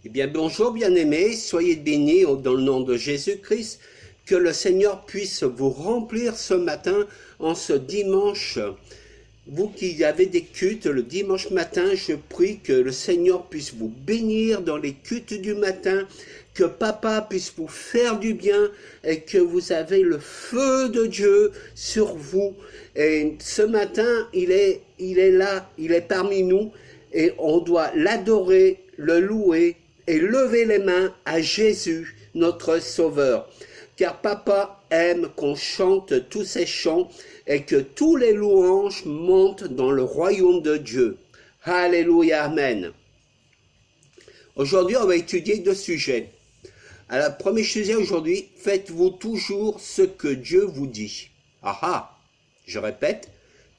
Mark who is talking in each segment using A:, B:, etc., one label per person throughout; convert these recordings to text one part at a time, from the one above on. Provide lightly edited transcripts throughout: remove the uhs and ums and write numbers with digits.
A: Eh bien, bonjour bien-aimés, soyez bénis dans le nom de Jésus-Christ, que le Seigneur puisse vous remplir ce matin, en ce dimanche. Vous qui avez des cultes le dimanche matin, je prie que le Seigneur puisse vous bénir dans les cultes du matin, que Papa puisse vous faire du bien et que vous avez le feu de Dieu sur vous. Et ce matin, il est là, il est parmi nous et on doit l'adorer, le louer et lever les mains à Jésus, notre Sauveur. Car Papa aime qu'on chante tous ces chants et que tous les louanges montent dans le royaume de Dieu. Alléluia, Amen. Aujourd'hui, on va étudier deux sujets. Alors, le premier sujet aujourd'hui, faites-vous toujours ce que Dieu vous dit. Ah ah, je répète,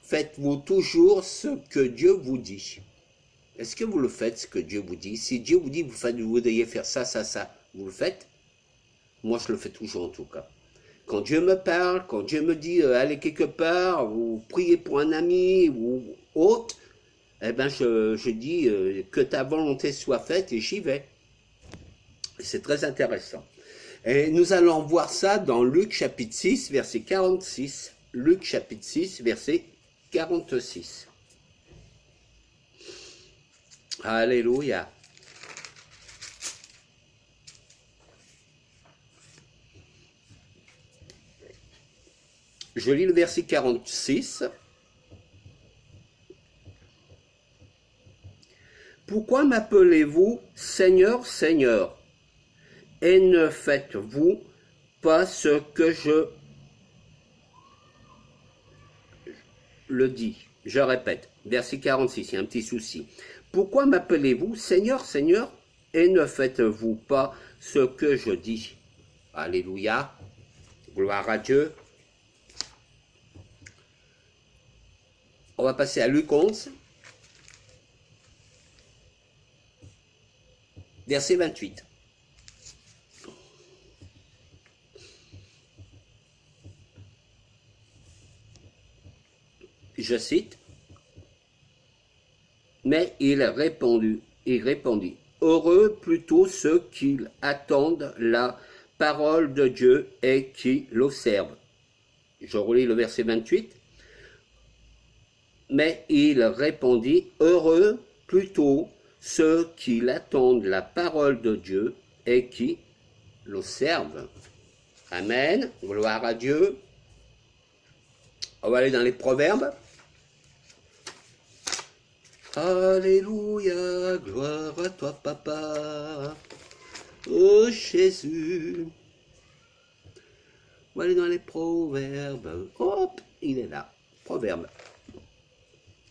A: faites-vous toujours ce que Dieu vous dit. Est-ce que vous le faites, ce que Dieu vous dit? Si Dieu vous dit, vous devriez faire ça, ça, ça, vous le faites? Moi, je le fais toujours en tout cas. Quand Dieu me parle, quand Dieu me dit allez quelque part, ou priez pour un ami, ou autre, eh bien, je dis que ta volonté soit faite et j'y vais. C'est très intéressant. Et nous allons voir ça dans Luc chapitre 6, verset 46. Luc chapitre 6, verset 46. Alléluia. Je lis le verset 46. Pourquoi m'appelez-vous Seigneur, Seigneur, et ne faites-vous pas ce que je le dis? Je répète, verset 46, il y a un petit souci. Pourquoi m'appelez-vous Seigneur, Seigneur, et ne faites-vous pas ce que je dis? Alléluia, gloire à Dieu. On va passer à Luc 11, verset 28. Je cite, « Mais il répondit, heureux plutôt ceux qui attendent la parole de Dieu et qui l'observent. » Je relis le verset 28. Mais il répondit, heureux plutôt ceux qui attendent la parole de Dieu et qui l'observent. Amen, gloire à Dieu. On va aller dans les proverbes. Alléluia, gloire à toi Papa, oh Jésus. On va aller dans les proverbes. Hop, il est là, proverbes.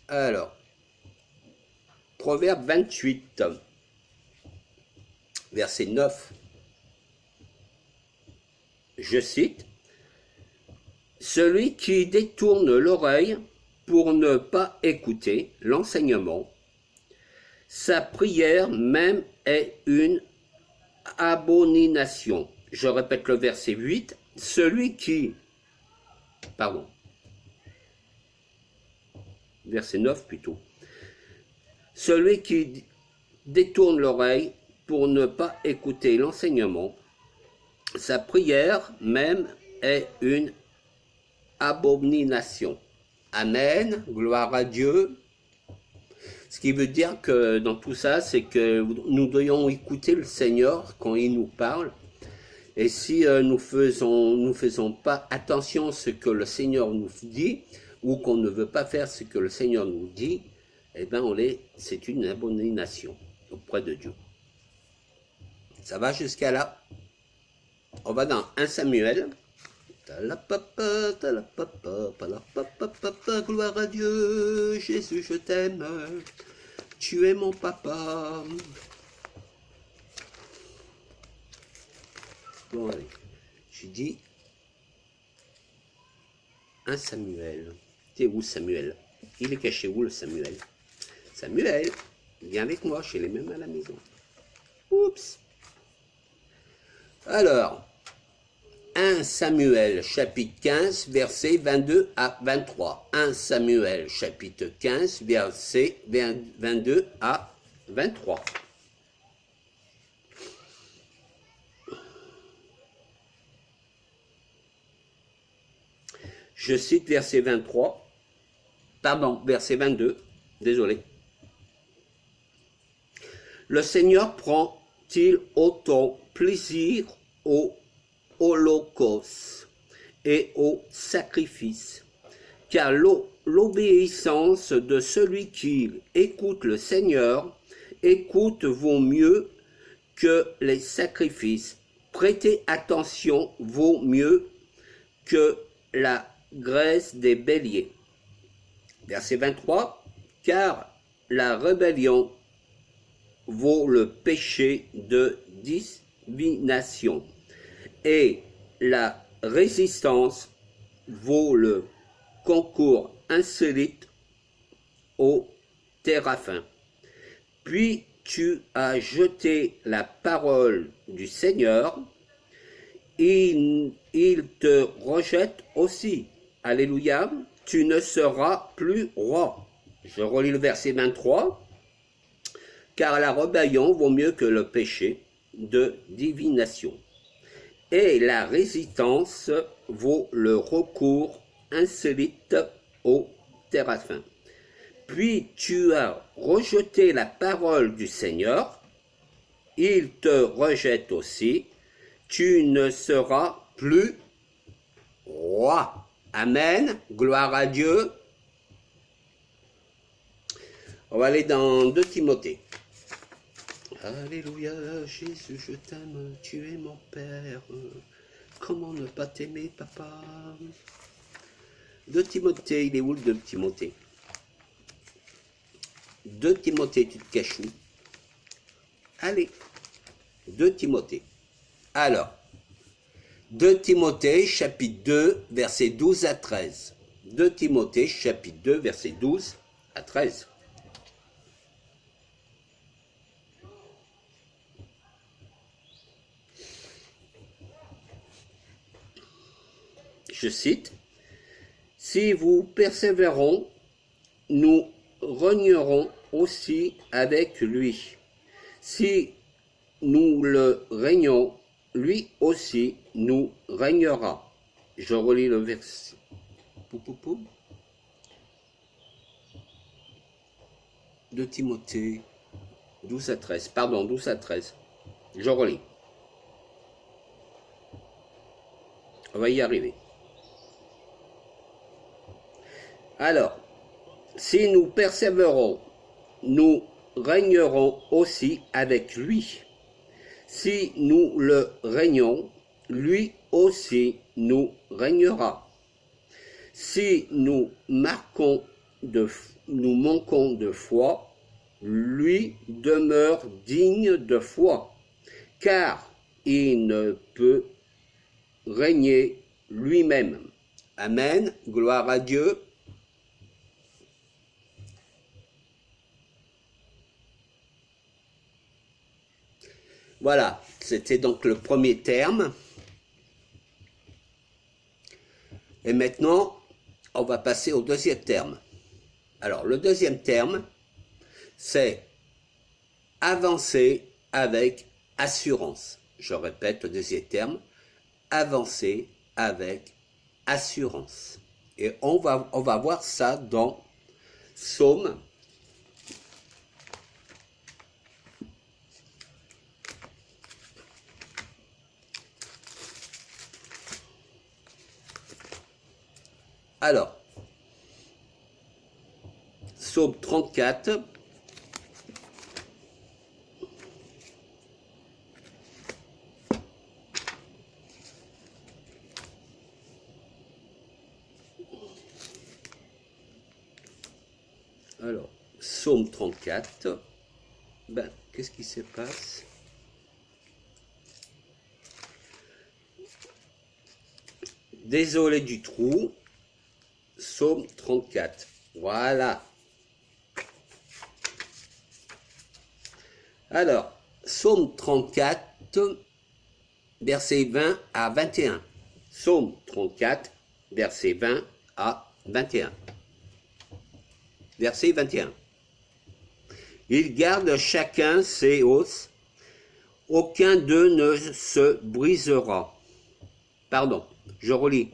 A: Alors, Proverbe 28, verset 9, je cite, « Celui qui détourne l'oreille pour ne pas écouter l'enseignement, sa prière même est une abomination. » Je répète le verset 8, « Celui qui... » Pardon. Verset 9 plutôt. Celui qui détourne l'oreille pour ne pas écouter l'enseignement, sa prière même est une abomination. Amen, gloire à Dieu. Ce qui veut dire que dans tout ça, c'est que nous devons écouter le Seigneur quand il nous parle. Et si nous faisons pas attention à ce que le Seigneur nous dit, ou qu'on ne veut pas faire ce que le Seigneur nous dit, eh bien c'est une abomination auprès de Dieu. Ça va jusqu'à là? On va dans 1 Samuel. Gloire à Dieu, Jésus je t'aime, tu es mon papa. Bon allez, j'ai dit 1 Samuel. C'est où Samuel? Il est caché où le Samuel? Samuel, viens avec moi, chez les mêmes à la maison. Oups. Alors, 1 Samuel chapitre 15, versets 22 à 23. 1 Samuel chapitre 15, versets 22 à 23. Je cite verset 23, pardon, verset 22, désolé. Le Seigneur prend-il autant plaisir au holocauste et au sacrifice, car l'obéissance de celui qui écoute le Seigneur vaut mieux que les sacrifices. Prêtez attention vaut mieux que la graisse des béliers. Verset 23, car la rébellion vaut le péché de divination, et la résistance vaut le concours insolite au Téraphin. Puis tu as jeté la parole du Seigneur, il te rejette aussi. Alléluia, tu ne seras plus roi. Je relis le verset 23. Car la rébellion vaut mieux que le péché de divination, et la résistance vaut le recours insolite au Téraphin. Puis tu as rejeté la parole du Seigneur, il te rejette aussi, tu ne seras plus roi. Amen, gloire à Dieu. On va aller dans 2 Timothée. Alléluia, Jésus, je t'aime, tu es mon Père. Comment ne pas t'aimer, papa? 2 Timothée, il est où le 2 Timothée? 2 Timothée, tu te caches où? Allez, 2 Timothée. Alors, 2 Timothée, chapitre 2, versets 12 à 13. 2 Timothée, chapitre 2, versets 12 à 13. Je cite, « Si vous persévérons, nous régnerons aussi avec lui. Si nous le régnons, lui aussi nous régnera. » Je relis le verset. De Timothée 12 à 13. Pardon, 12 à 13. Je relis. On va y arriver. Alors, si nous persévérons, nous régnerons aussi avec lui. Si nous le régnons, lui aussi nous régnera. Si nous manquons de foi, lui demeure digne de foi, car il ne peut régner lui-même. Amen, gloire à Dieu. Voilà, c'était donc le premier terme. Et maintenant, on va passer au deuxième terme. Alors, le deuxième terme, c'est avancer avec assurance. Je répète le deuxième terme, avancer avec assurance. Et on va voir ça dans Psaume . Alors, Psaume 34, alors, Psaume 34, ben, qu'est-ce qui se passe? Désolé du trou, Psaume 34, voilà. Alors, Psaume 34, versets 20 à 21. Psaume 34, versets 20 à 21. Verset 21. Ils gardent chacun ses os, aucun d'eux ne se brisera. Pardon, je relis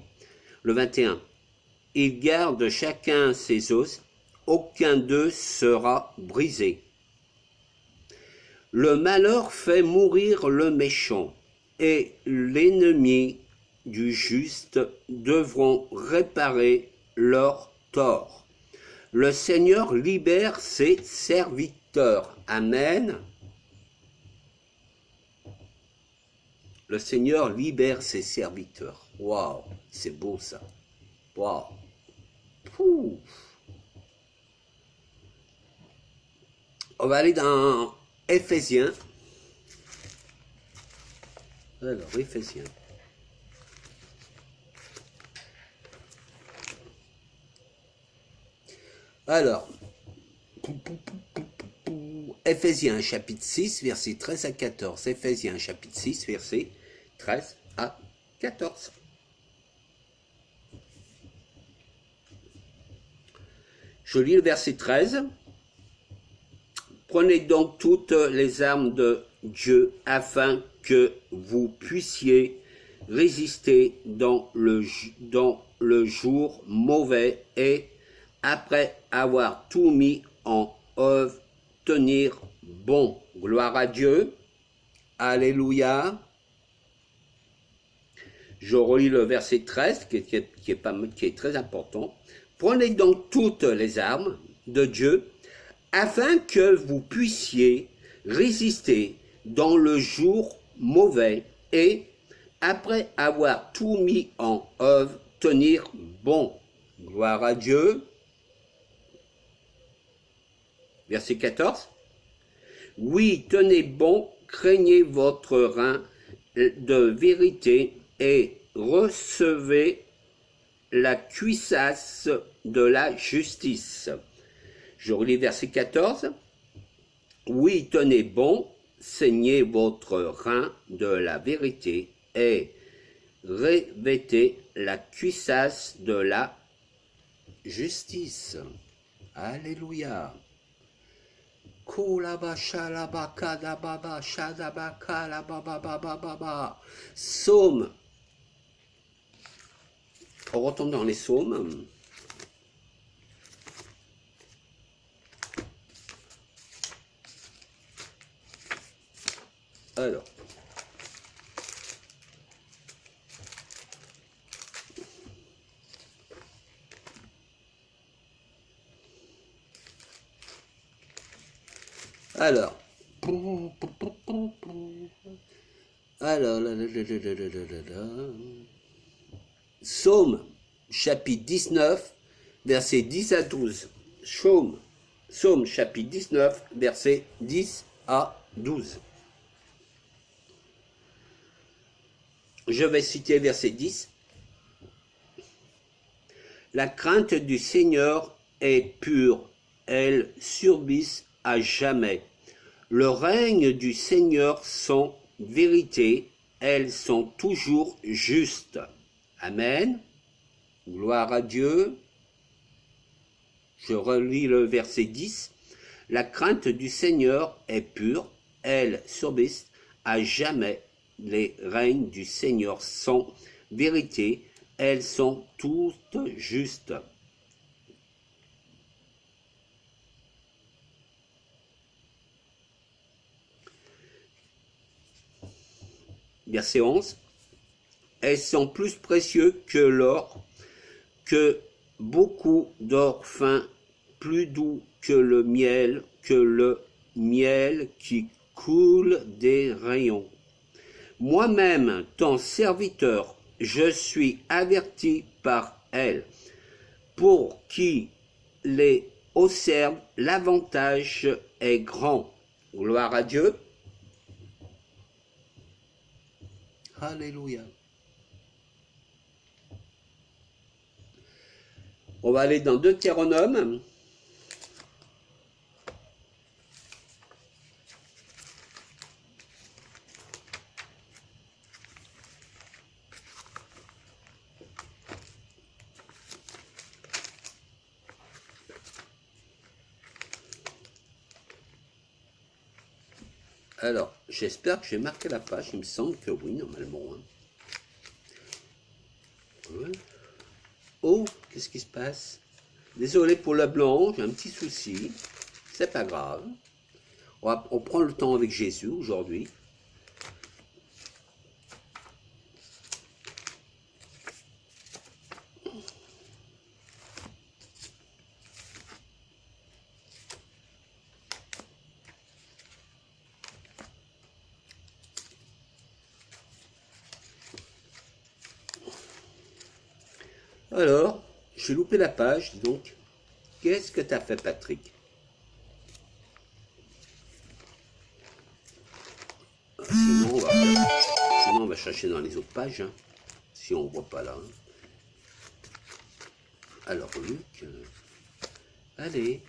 A: le 21. Ils gardent chacun ses os, aucun d'eux sera brisé. Le malheur fait mourir le méchant, et l'ennemi du juste devront réparer leur tort. Le Seigneur libère ses serviteurs. Amen. Le Seigneur libère ses serviteurs. Waouh, c'est beau ça. Waouh. On va aller dans Éphésiens. Alors, Éphésiens. Alors, Éphésiens chapitre 6, versets 13 à 14. Éphésiens chapitre 6, versets 13 à 14. Je lis le verset 13. Prenez donc toutes les armes de Dieu afin que vous puissiez résister dans le jour mauvais et, après avoir tout mis en œuvre, tenir bon. Gloire à Dieu. Alléluia. Je relis le verset 13 qui est très important. Prenez donc toutes les armes de Dieu afin que vous puissiez résister dans le jour mauvais et, après avoir tout mis en œuvre, tenir bon. Gloire à Dieu. Verset 14. Oui, tenez bon, craignez votre rein de vérité et recevez la cuissasse de la justice. Je relis verset 14. Oui, tenez bon, saignez votre rein de la vérité et revêtez la cuissasse de la justice. Alléluia. Psaume. On retombe dans les psaumes. Alors. Psaume, chapitre 19, versets 10 à 12. Psaume, chapitre 19, versets 10 à 12. Je vais citer verset 10. La crainte du Seigneur est pure, elle subsiste à jamais. Le règne du Seigneur sont vérité, elles sont toujours justes. Amen. Gloire à Dieu. Je relis le verset 10. La crainte du Seigneur est pure, elle subsiste à jamais. Les règnes du Seigneur sont vérité, elles sont toutes justes. Verset 11. Elles sont plus précieuses que l'or, que beaucoup d'or fin, plus doux que le miel qui coule des rayons. Moi-même, ton serviteur, je suis averti par elle. Pour qui les observe, l'avantage est grand. Gloire à Dieu. Alléluia. On va aller dans Deutéronome. Alors, j'espère que j'ai marqué la page. Il me semble que oui, normalement. Hein. Ouais. Oh, Qu'est-ce qui se passe? Désolé pour le blanc, j'ai un petit souci. C'est pas grave. On prend le temps avec Jésus aujourd'hui. Alors, j'ai loupé la page, donc, qu'est-ce que tu as fait, Patrick? Sinon, on va chercher dans les autres pages, hein, si on ne voit pas là. Hein. Alors, Luc, allez.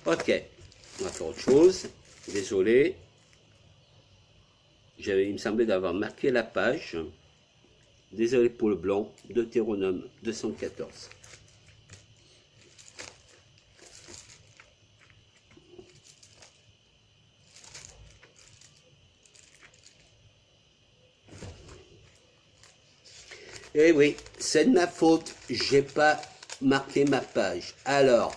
A: Ok, on va faire autre chose. Désolé. Il me semblait d'avoir marqué la page. Désolé pour le blanc, Deutéronome 214. Eh oui, c'est de ma faute, j'ai pas marqué ma page. Alors,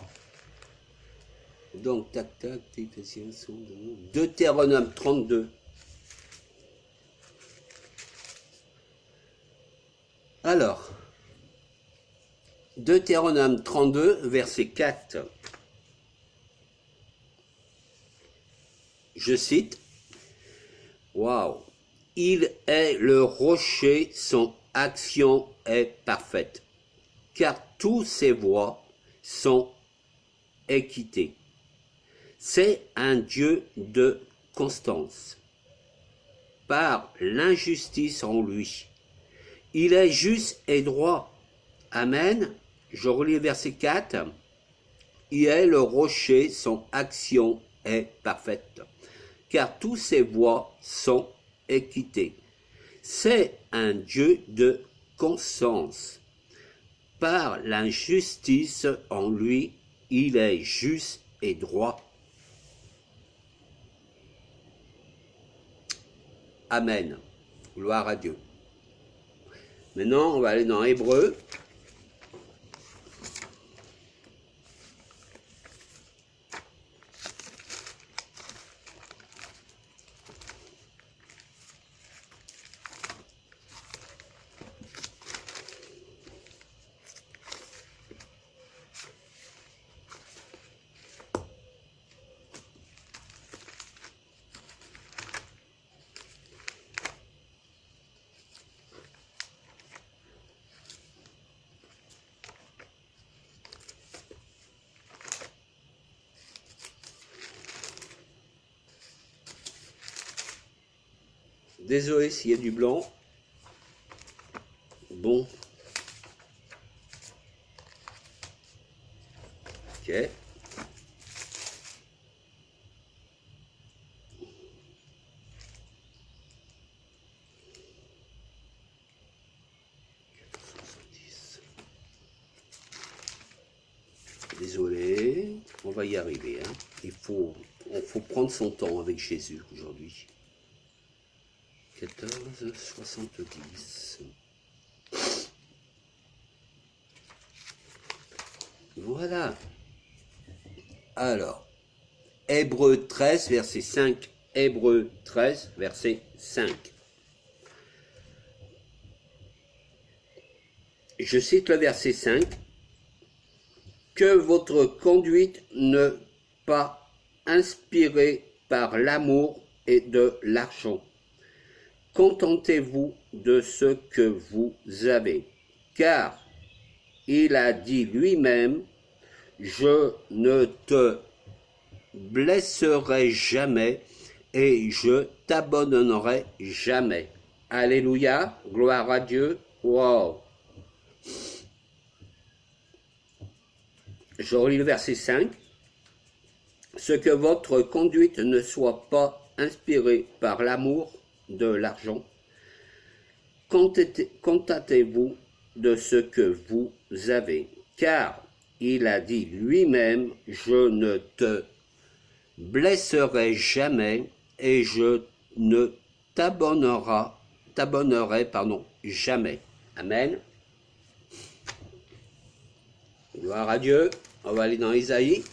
A: donc, tac, tac, Deutéronome 32. Alors, Deutéronome 32, verset 4. Je cite, « Waouh, il est le rocher, son action est parfaite, car tous ses voies sont équitées. C'est un Dieu de constance, par l'injustice en lui. Il est juste et droit. » Amen. Je relis le verset 4. Il est le rocher, son action est parfaite, car tous ses voies sont équitées. C'est un Dieu de constance. Par l'injustice en lui, il est juste et droit. Amen. Gloire à Dieu. Maintenant, on va aller dans Hébreu. Désolé s'il y a du blanc. Bon. Ok. Désolé, on va y arriver. Hein. Il faut prendre son temps avec Jésus aujourd'hui. 14,70. Voilà. Alors, Hébreux 13, verset 5. Hébreux 13, verset 5. Je cite le verset 5. Que votre conduite ne pas inspirée par l'amour et de l'argent. Contentez-vous de ce que vous avez, car il a dit lui-même, je ne te blesserai jamais et je t'abandonnerai jamais. Alléluia, gloire à Dieu. Wow. Je relis le verset 5. Ce que votre conduite ne soit pas inspirée par l'amour de l'argent. Contentez-vous de ce que vous avez, car il a dit lui-même, je ne te blesserai jamais et je ne t'abandonnerai jamais. Amen. Gloire à Dieu. On va aller dans Ésaïe.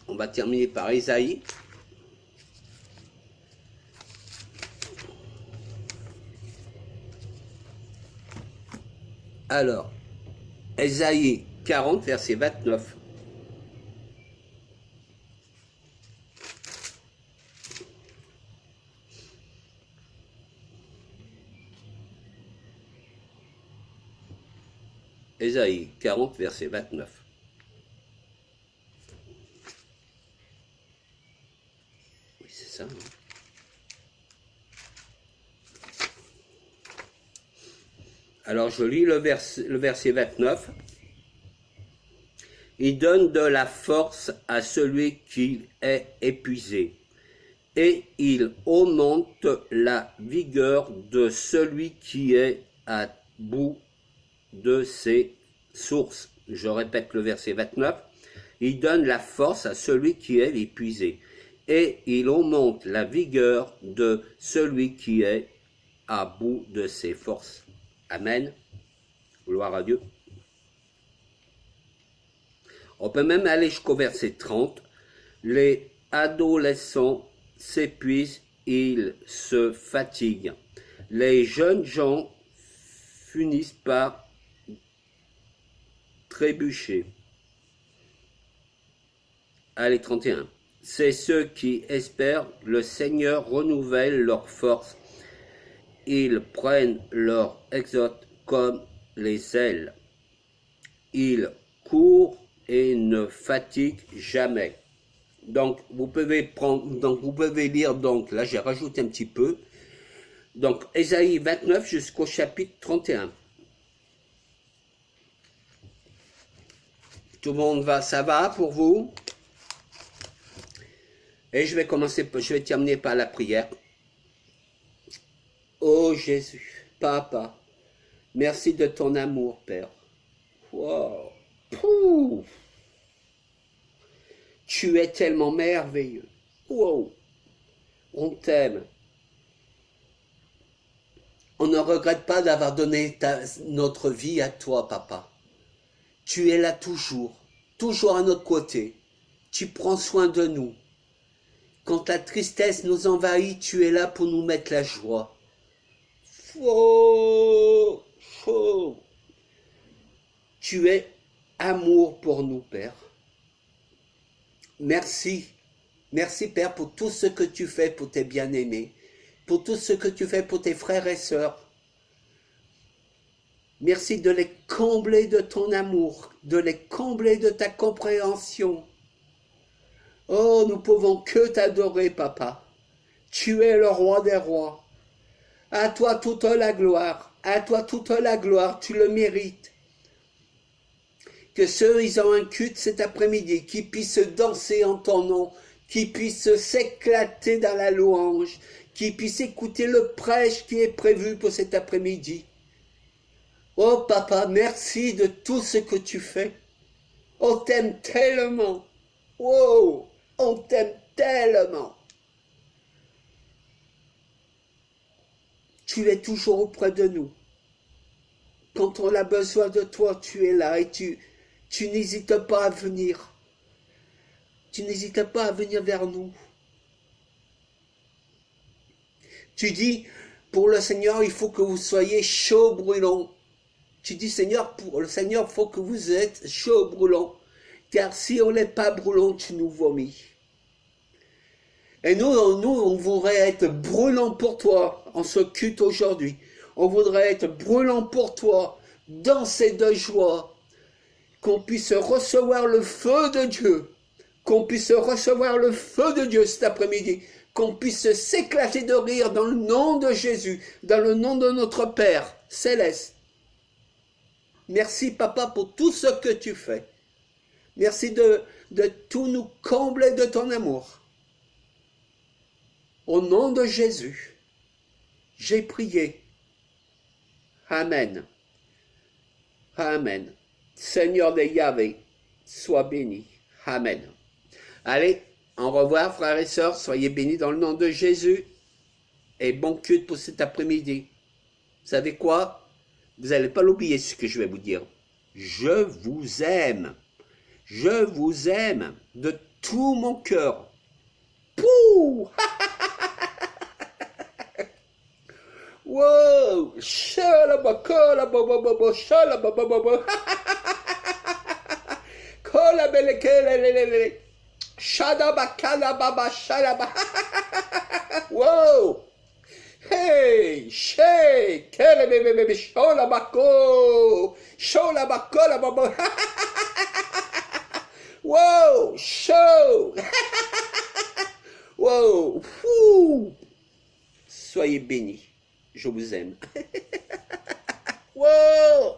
A: On va terminer par Ésaïe. Alors, Ésaïe 40, verset 29. Ésaïe 40, verset 29. Oui, c'est ça. Hein. Alors, je lis le verset 29. Il donne de la force à celui qui est épuisé, et il augmente la vigueur de celui qui est à bout de ses sources. Je répète le verset 29. Il donne la force à celui qui est épuisé, et il augmente la vigueur de celui qui est à bout de ses forces. Amen. Gloire à Dieu. On peut même aller jusqu'au verset 30. Les adolescents s'épuisent, ils se fatiguent. Les jeunes gens finissent par trébucher. Allez, 31. C'est ceux qui espèrent, le Seigneur renouvelle leur force. Ils prennent leur exode comme les ailes. Ils courent et ne fatiguent jamais. Donc, vous pouvez lire, donc, là j'ai rajouté un petit peu. Donc, Ésaïe 29 jusqu'au chapitre 31. Tout le monde va, ça va pour vous? Et je vais terminer par la prière. Oh Jésus, Papa, merci de ton amour, Père. Wow. Pouh. Tu es tellement merveilleux. Wow. On t'aime. On ne regrette pas d'avoir donné notre vie à toi, Papa. Tu es là toujours à notre côté. Tu prends soin de nous. Quand la tristesse nous envahit, tu es là pour nous mettre la joie. Oh, oh. Tu es amour pour nous, Père. Merci. Merci, Père, pour tout ce que tu fais pour tes bien-aimés, pour tout ce que tu fais pour tes frères et sœurs. Merci de les combler de ton amour, de les combler de ta compréhension. Oh, nous pouvons que t'adorer, Papa. Tu es le roi des rois. À toi toute la gloire. À toi toute la gloire. Tu le mérites. Que ceux, ils ont un culte cet après-midi, qui puissent danser en ton nom, qui puissent s'éclater dans la louange, qui puissent écouter le prêche qui est prévu pour cet après-midi. Oh Papa, merci de tout ce que tu fais. On t'aime tellement. Wow, on t'aime tellement. Tu es toujours auprès de nous. Quand on a besoin de toi, tu es là et tu n'hésites pas à venir. Tu n'hésites pas à venir vers nous. Tu dis, pour le Seigneur, il faut que vous soyez chaud brûlant. Tu dis, Seigneur, pour le Seigneur, il faut que vous êtes chaud brûlant. Car si on n'est pas brûlant, tu nous vomis. Et nous, on voudrait être brûlant pour toi en ce culte aujourd'hui. On voudrait être brûlant pour toi, danser de joie, qu'on puisse recevoir le feu de Dieu, qu'on puisse recevoir le feu de Dieu cet après-midi, qu'on puisse s'éclater de rire dans le nom de Jésus, dans le nom de notre Père céleste. Merci, Papa, pour tout ce que tu fais. Merci de tout nous combler de ton amour. Au nom de Jésus, j'ai prié. Amen. Amen. Seigneur de Yahvé, sois béni. Amen. Allez, au revoir, frères et sœurs. Soyez bénis dans le nom de Jésus. Et bon culte pour cet après-midi. Vous savez quoi? Vous n'allez pas l'oublier ce que je vais vous dire. Je vous aime. Je vous aime de tout mon cœur. Pouh! Wow! Shalabakalababaба, shalabababa. Kolabelekelelelele. Shadabakalababa, shalaba. Wow! Hey! Shay! Kelebebebe, sholabako! Sholabakolababa. Wow! Show! Wow! Fou! Soyez bénis. Je vous aime. Wow!